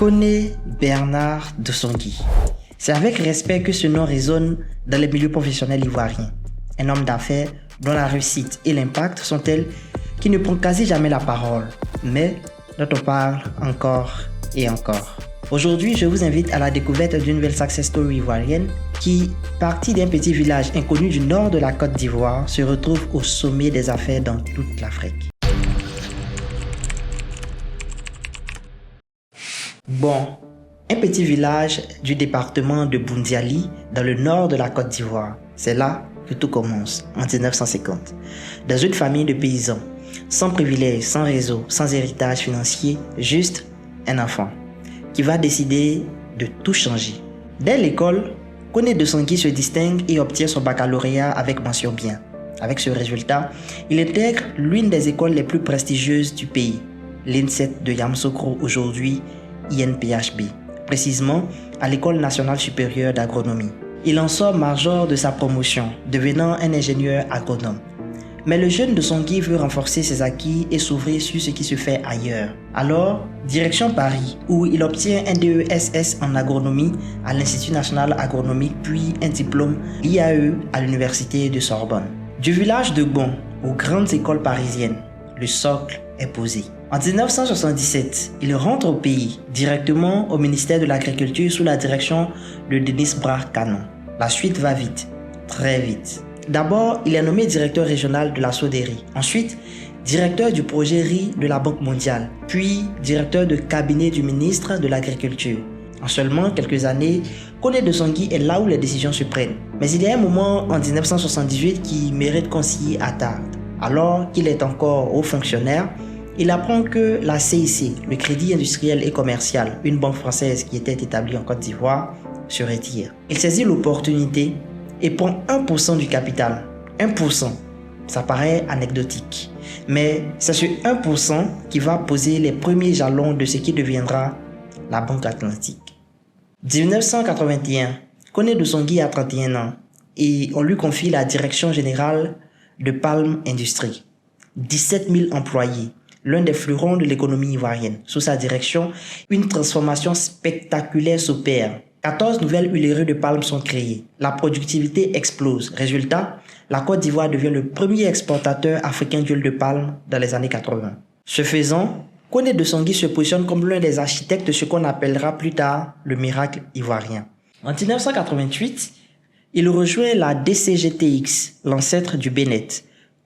Koné Bernard Dossongui. C'est avec respect que ce nom résonne dans les milieux professionnels ivoiriens. Un homme d'affaires dont la réussite et l'impact sont tels qu'il ne prend quasi jamais la parole, mais dont on parle encore et encore. Aujourd'hui, je vous invite à la découverte d'une nouvelle success story ivoirienne qui, partie d'un petit village inconnu du nord de la Côte d'Ivoire, se retrouve au sommet des affaires dans toute l'Afrique. Bon, un petit village du département de Boundiali, dans le nord de la Côte d'Ivoire. C'est là que tout commence, en 1950. Dans une famille de paysans, sans privilèges, sans réseau, sans héritage financier, juste un enfant qui va décider de tout changer. Dès l'école, Koné Dossongui se distingue et obtient son baccalauréat avec mention bien. Avec ce résultat, il intègre l'une des écoles les plus prestigieuses du pays, l'INSET de Yamoussoukro, aujourd'hui INPHB, précisément à l'École nationale supérieure d'agronomie. Il en sort major de sa promotion, devenant un ingénieur agronome. Mais le jeune Dossongui veut renforcer ses acquis et s'ouvrir sur ce qui se fait ailleurs. Alors, direction Paris, où il obtient un DESS en agronomie à l'Institut national agronomique, puis un diplôme IAE à l'Université de Sorbonne. Du village de Bon aux grandes écoles parisiennes, le socle est posé. En 1977, il rentre au pays, directement au ministère de l'Agriculture sous la direction de Denis Brah-Canon. La suite va vite, très vite. D'abord, il est nommé directeur régional de la Sodérie. Ensuite, directeur du projet riz de la Banque mondiale. Puis, directeur de cabinet du ministre de l'Agriculture. En seulement quelques années, Koné Dossongui est là où les décisions se prennent. Mais il y a un moment en 1978 qui mérite qu'on s'y attarde. Alors qu'il est encore haut fonctionnaire, il apprend que la CIC, le Crédit industriel et commercial, une banque française qui était établie en Côte d'Ivoire, se retire. Il saisit l'opportunité et prend 1% du capital. 1%, ça paraît anecdotique. Mais c'est ce 1% qui va poser les premiers jalons de ce qui deviendra la Banque Atlantique. 1981, Koné Dossongui a 31 ans et on lui confie la direction générale de Palm Industries. 17 000 employés, l'un des fleurons de l'économie ivoirienne. Sous sa direction, une transformation spectaculaire s'opère. 14 nouvelles huileries de palme sont créées. La productivité explose. Résultat, la Côte d'Ivoire devient le premier exportateur africain d'huile de palme dans les années 80. Ce faisant, Koné Dossongui se positionne comme l'un des architectes de ce qu'on appellera plus tard le miracle ivoirien. En 1988, il rejoint la DCGTX, l'ancêtre du BNet,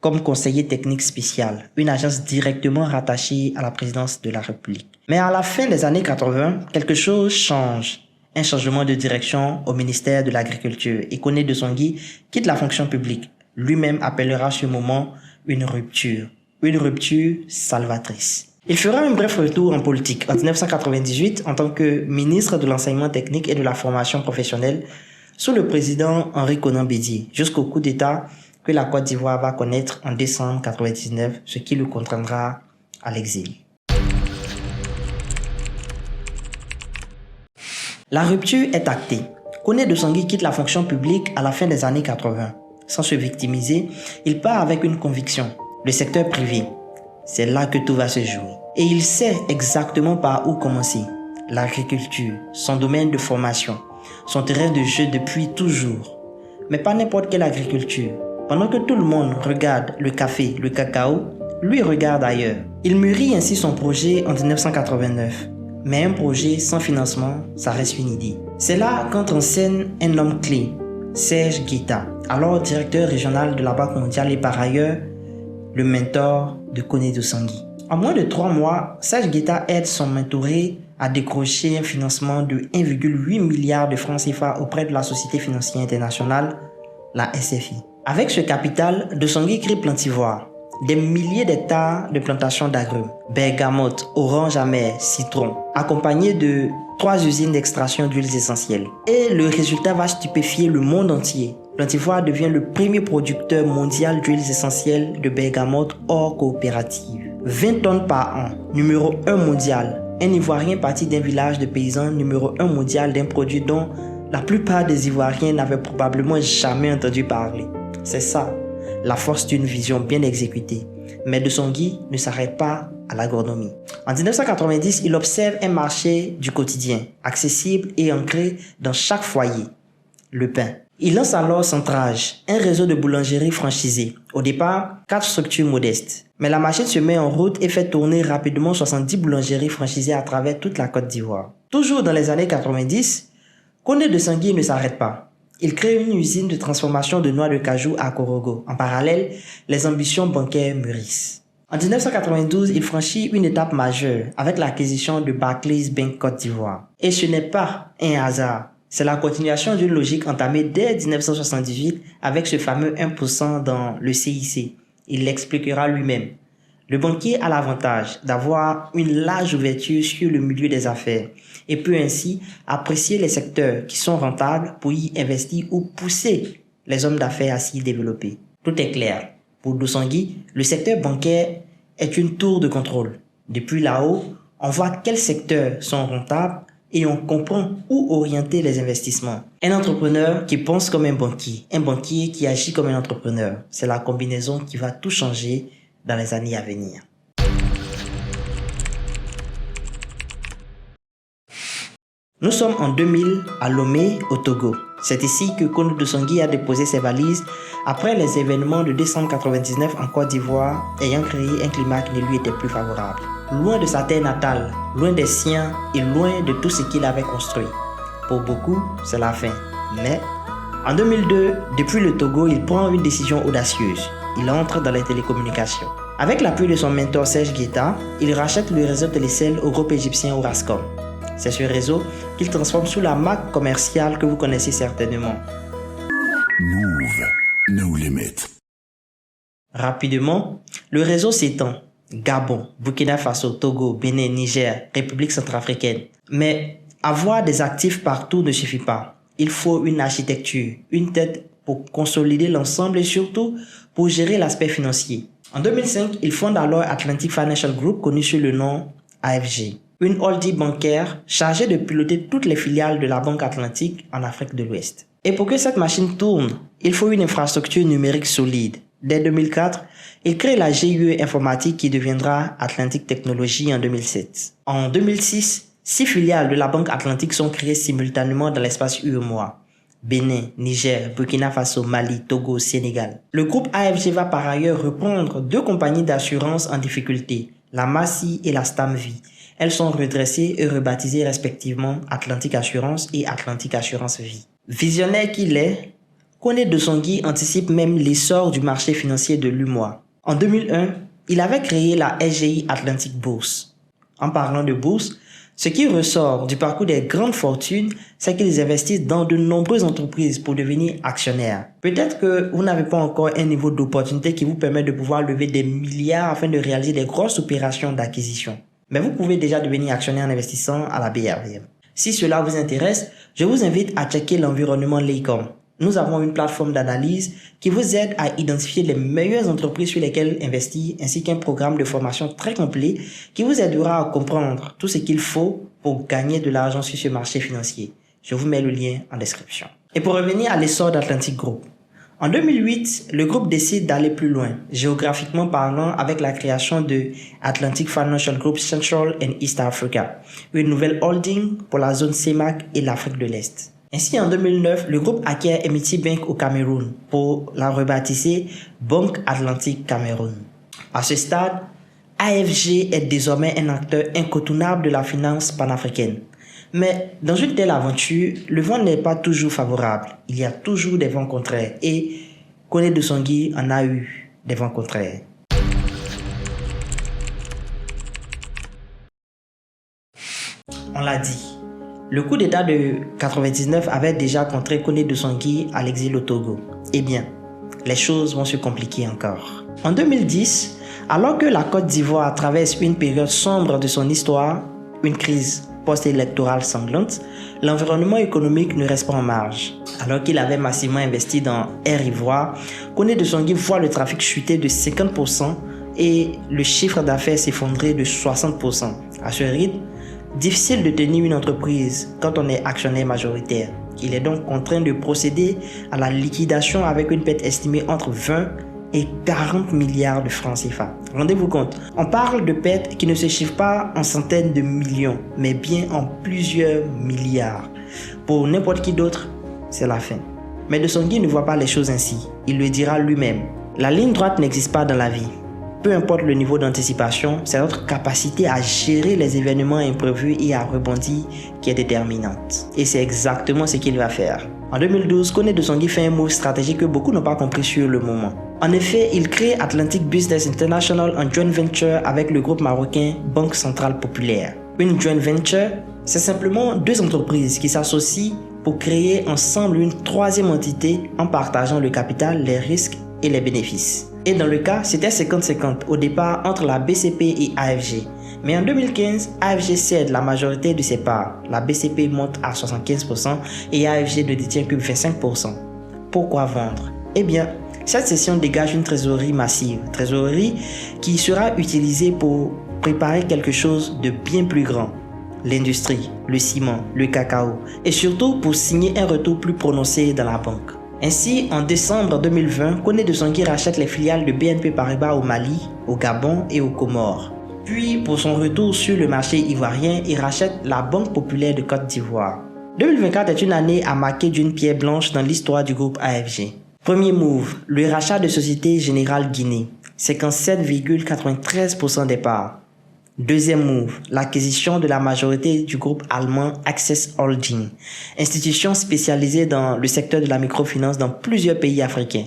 comme conseiller technique spécial, une agence directement rattachée à la présidence de la République. Mais à la fin des années 80, quelque chose change. Un changement de direction au ministère de l'Agriculture et Koné Dossongui quitte la fonction publique. Lui-même appellera ce moment une rupture salvatrice. Il fera un bref retour en politique en 1998 en tant que ministre de l'enseignement technique et de la formation professionnelle sous le président Henri Konan Bédié, jusqu'au coup d'État que la Côte d'Ivoire va connaître en décembre 1999, ce qui le contraindra à l'exil. La rupture est actée. Koné Dossongui quitte la fonction publique à la fin des années 80. Sans se victimiser, il part avec une conviction. Le secteur privé, c'est là que tout va se jouer. Et il sait exactement par où commencer. L'agriculture, son domaine de formation, son terrain de jeu depuis toujours. Mais pas n'importe quelle agriculture. Pendant que tout le monde regarde le café, le cacao, lui regarde ailleurs. Il mûrit ainsi son projet en 1989. Mais un projet sans financement, ça reste une idée. C'est là qu'entre en scène un homme clé, Serge Guetta, alors directeur régional de la Banque mondiale et par ailleurs le mentor de Koné Dossongui. En moins de 3 mois, Serge Guetta aide son mentoré à décrocher un financement de 1,8 milliard de francs CFA auprès de la Société financière internationale, la SFI. Avec ce capital, Dossongui crée Plantivoire, des milliers d'hectares de plantations d'agrumes, bergamote, orange amer, citron, accompagnés de 3 usines d'extraction d'huiles essentielles. Et le résultat va stupéfier le monde entier. Plantivoire devient le premier producteur mondial d'huiles essentielles de bergamote hors coopérative. 20 tonnes par an, numéro 1 mondial. Un Ivoirien parti d'un village de paysans, numéro 1 mondial d'un produit dont la plupart des Ivoiriens n'avaient probablement jamais entendu parler. C'est ça, la force d'une vision bien exécutée. Mais Dossongui ne s'arrête pas à l'agronomie. En 1990, il observe un marché du quotidien, accessible et ancré dans chaque foyer, le pain. Il lance alors Centrage, un réseau de boulangeries franchisées. Au départ, 4 structures modestes. Mais la machine se met en route et fait tourner rapidement 70 boulangeries franchisées à travers toute la Côte d'Ivoire. Toujours dans les années 90, Koné de Sangui ne s'arrête pas. Il crée une usine de transformation de noix de cajou à Korogo. En parallèle, les ambitions bancaires mûrissent. En 1992, il franchit une étape majeure avec l'acquisition de Barclays Bank Côte d'Ivoire. Et ce n'est pas un hasard. C'est la continuation d'une logique entamée dès 1978 avec ce fameux 1% dans le CIC. Il l'expliquera lui-même. Le banquier a l'avantage d'avoir une large ouverture sur le milieu des affaires et peut ainsi apprécier les secteurs qui sont rentables pour y investir ou pousser les hommes d'affaires à s'y développer. Tout est clair. Pour Dosangui, le secteur bancaire est une tour de contrôle. Depuis là-haut, on voit quels secteurs sont rentables et on comprend où orienter les investissements. Un entrepreneur qui pense comme un banquier qui agit comme un entrepreneur. C'est la combinaison qui va tout changer dans les années à venir. Nous sommes en 2000 à Lomé, au Togo. C'est ici que Koné Dosangui a déposé ses valises après les événements de décembre 1999 en Côte d'Ivoire, ayant créé un climat qui ne lui était plus favorable. Loin de sa terre natale, loin des siens et loin de tout ce qu'il avait construit. Pour beaucoup, c'est la fin. Mais en 2002, depuis le Togo, il prend une décision audacieuse. Il entre dans les télécommunications. Avec l'appui de son mentor Serge Guetta, il rachète le réseau Télécel au groupe égyptien Orascom. C'est ce réseau qu'il transforme sous la marque commerciale que vous connaissez certainement. Move, no limit. Rapidement, le réseau s'étend. Gabon, Burkina Faso, Togo, Bénin, Niger, République centrafricaine. Mais avoir des actifs partout ne suffit pas. Il faut une architecture, une tête pour consolider l'ensemble et surtout pour gérer l'aspect financier. En 2005, il fonde alors Atlantic Financial Group, connu sous le nom AFG. Une holding bancaire chargée de piloter toutes les filiales de la Banque Atlantique en Afrique de l'Ouest. Et pour que cette machine tourne, il faut une infrastructure numérique solide. Dès 2004, il crée la GIE informatique qui deviendra Atlantic Technologies en 2007. En 2006, 6 filiales de la Banque Atlantique sont créées simultanément dans l'espace UEMOA. Bénin, Niger, Burkina Faso, Mali, Togo, Sénégal. Le groupe AFG va par ailleurs reprendre 2 compagnies d'assurance en difficulté, la Massy et la Stamvie. Elles sont redressées et rebaptisées respectivement Atlantic Assurance et Atlantic Assurance Vie. Visionnaire qu'il est, Koné Dosangui anticipe même l'essor du marché financier de l'UEMOA. En 2001, il avait créé la SGI Atlantic Bourse. En parlant de bourse, ce qui ressort du parcours des grandes fortunes, c'est qu'ils investissent dans de nombreuses entreprises pour devenir actionnaires. Peut-être que vous n'avez pas encore un niveau d'opportunité qui vous permet de pouvoir lever des milliards afin de réaliser des grosses opérations d'acquisition. Mais vous pouvez déjà devenir actionnaire en investissant à la BRVM. Si cela vous intéresse, je vous invite à checker l'environnement Laycom. Nous avons une plateforme d'analyse qui vous aide à identifier les meilleures entreprises sur lesquelles investir ainsi qu'un programme de formation très complet qui vous aidera à comprendre tout ce qu'il faut pour gagner de l'argent sur ce marché financier. Je vous mets le lien en description. Et pour revenir à l'essor d'Atlantic Group. En 2008, le groupe décide d'aller plus loin, géographiquement parlant, avec la création de Atlantic Financial Group Central and East Africa, une nouvelle holding pour la zone CEMAC et l'Afrique de l'Est. Ainsi, en 2009, le groupe acquiert Amity Bank au Cameroun pour la rebaptiser Banque Atlantique Cameroun. À ce stade, AFG est désormais un acteur incontournable de la finance panafricaine. Mais dans une telle aventure, le vent n'est pas toujours favorable. Il y a toujours des vents contraires et Koné Dosangui en a eu des vents contraires. On l'a dit. Le coup d'État de 99 avait déjà contraint Koné Dosangui à l'exil au Togo. Eh bien, les choses vont se compliquer encore. En 2010, alors que la Côte d'Ivoire traverse une période sombre de son histoire, une crise post-électorale sanglante, l'environnement économique ne reste pas en marge. Alors qu'il avait massivement investi dans Air Ivoire, Koné Dosangui voit le trafic chuter de 50% et le chiffre d'affaires s'effondrer de 60%. À ce rythme, difficile de tenir une entreprise quand on est actionnaire majoritaire. Il est donc contraint de procéder à la liquidation avec une perte estimée entre 20 et 40 milliards de francs CFA. Rendez-vous compte, on parle de pertes qui ne se chiffrent pas en centaines de millions, mais bien en plusieurs milliards. Pour n'importe qui d'autre, c'est la fin. Mais De Songui ne voit pas les choses ainsi. Il le dira lui-même. La ligne droite n'existe pas dans la vie. Peu importe le niveau d'anticipation, c'est notre capacité à gérer les événements imprévus et à rebondir qui est déterminante. Et c'est exactement ce qu'il va faire. En 2012, Koné De Songui fait un move stratégique que beaucoup n'ont pas compris sur le moment. En effet, il crée Atlantic Business International en joint venture avec le groupe marocain Banque Centrale Populaire. Une joint venture, c'est simplement deux entreprises qui s'associent pour créer ensemble une troisième entité en partageant le capital, les risques et les bénéfices. Et dans le cas, c'était 50-50 au départ entre la BCP et AFG. Mais en 2015, AFG cède la majorité de ses parts. La BCP monte à 75% et AFG ne détient que 25%. Pourquoi vendre? Eh bien, cette cession dégage une trésorerie massive. Trésorerie qui sera utilisée pour préparer quelque chose de bien plus grand. L'industrie, le ciment, le cacao et surtout pour signer un retour plus prononcé dans la banque. Ainsi, en décembre 2020, Koné De Songui rachète les filiales de BNP Paribas au Mali, au Gabon et aux Comores. Puis, pour son retour sur le marché ivoirien, il rachète la Banque Populaire de Côte d'Ivoire. 2024 est une année à marquer d'une pierre blanche dans l'histoire du groupe AFG. Premier move, le rachat de Société Générale Guinée, 57,93% des parts. Deuxième move, l'acquisition de la majorité du groupe allemand Access Holding, institution spécialisée dans le secteur de la microfinance dans plusieurs pays africains.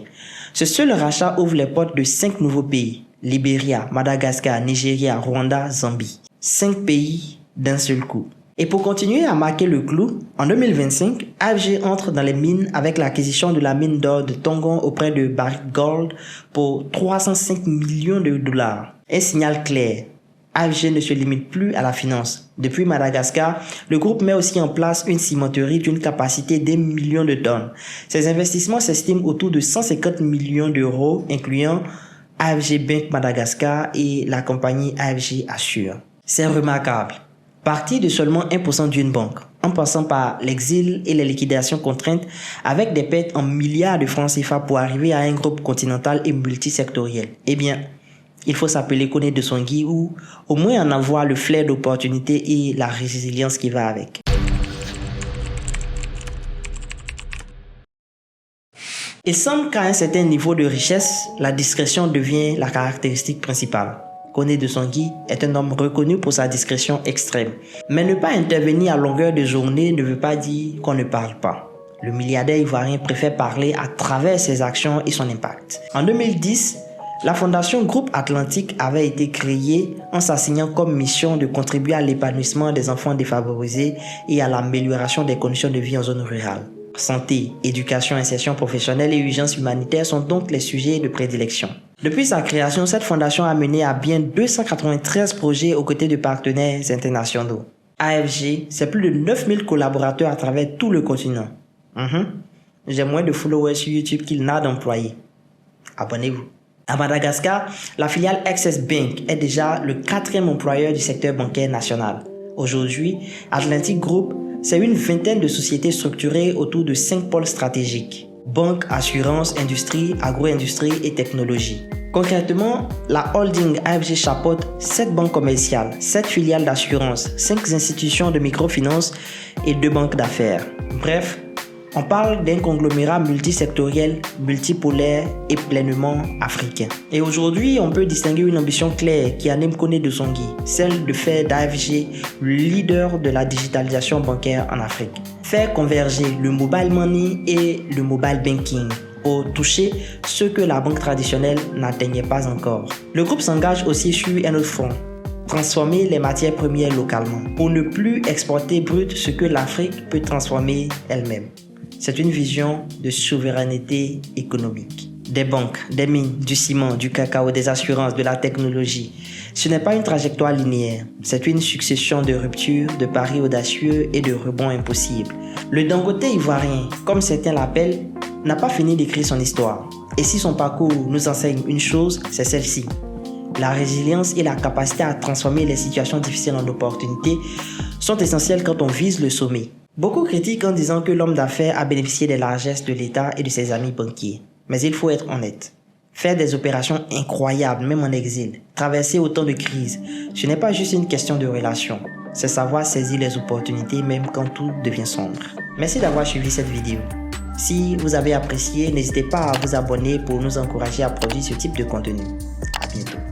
Ce seul rachat ouvre les portes de 5 nouveaux pays, Libéria, Madagascar, Nigeria, Rwanda, Zambie. 5 pays d'un seul coup. Et pour continuer à marquer le clou, en 2025, AFG entre dans les mines avec l'acquisition de la mine d'or de Tongon auprès de Barrick Gold pour 305 millions de dollars. Un signal clair. AFG ne se limite plus à la finance. Depuis Madagascar, le groupe met aussi en place une cimenterie d'une capacité d'1 million de tonnes. Ces investissements s'estiment autour de 150 millions d'euros, incluant AFG Bank Madagascar et la compagnie AFG Assure. C'est remarquable. Parti de seulement 1% d'une banque, en passant par l'exil et les liquidations contraintes, avec des pertes en milliards de francs CFA pour arriver à un groupe continental et multisectoriel. Eh bien, il faut s'appeler Koné De Songui ou au moins en avoir le flair d'opportunité et la résilience qui va avec. Il semble qu'à un certain niveau de richesse, la discrétion devient la caractéristique principale. Koné De Songui est un homme reconnu pour sa discrétion extrême. Mais ne pas intervenir à longueur de journée ne veut pas dire qu'on ne parle pas. Le milliardaire ivoirien préfère parler à travers ses actions et son impact. En 2010, la fondation Groupe Atlantique avait été créée en s'assignant comme mission de contribuer à l'épanouissement des enfants défavorisés et à l'amélioration des conditions de vie en zone rurale. Santé, éducation, insertion professionnelle et urgences humanitaires sont donc les sujets de prédilection. Depuis sa création, cette fondation a mené à bien 293 projets aux côtés de partenaires internationaux. AFG, c'est plus de 9000 collaborateurs à travers tout le continent. J'ai moins de followers sur YouTube qu'il n'a d'employés. Abonnez-vous. À Madagascar, la filiale Access Bank est déjà le 4e employeur du secteur bancaire national. Aujourd'hui, Atlantic Group, c'est une vingtaine de sociétés structurées autour de 5 pôles stratégiques. Banque, assurance, industrie, agro-industrie et technologie. Concrètement, la holding AFG chapeaute 7 banques commerciales, 7 filiales d'assurance, 5 institutions de microfinance et 2 banques d'affaires. Bref, on parle d'un conglomérat multisectoriel, multipolaire et pleinement africain. Et aujourd'hui, on peut distinguer une ambition claire qui anime Koné De Songui, celle de faire d'AFG le leader de la digitalisation bancaire en Afrique. Faire converger le mobile money et le mobile banking pour toucher ce que la banque traditionnelle n'atteignait pas encore. Le groupe s'engage aussi sur un autre front. Transformer les matières premières localement pour ne plus exporter brut ce que l'Afrique peut transformer elle-même. C'est une vision de souveraineté économique. Des banques, des mines, du ciment, du cacao, des assurances, de la technologie. Ce n'est pas une trajectoire linéaire. C'est une succession de ruptures, de paris audacieux et de rebonds impossibles. Le Dangote ivoirien, comme certains l'appellent, n'a pas fini d'écrire son histoire. Et si son parcours nous enseigne une chose, c'est celle-ci. La résilience et la capacité à transformer les situations difficiles en opportunités sont essentielles quand on vise le sommet. Beaucoup critiquent en disant que l'homme d'affaires a bénéficié des largesses de l'État et de ses amis banquiers. Mais il faut être honnête. faire des opérations incroyables, même en exil, traverser autant de crises. Ce n'est pas juste une question de relation, c'est savoir saisir les opportunités même quand tout devient sombre. Merci d'avoir suivi cette vidéo. Si vous avez apprécié, n'hésitez pas à vous abonner pour nous encourager à produire ce type de contenu. À bientôt.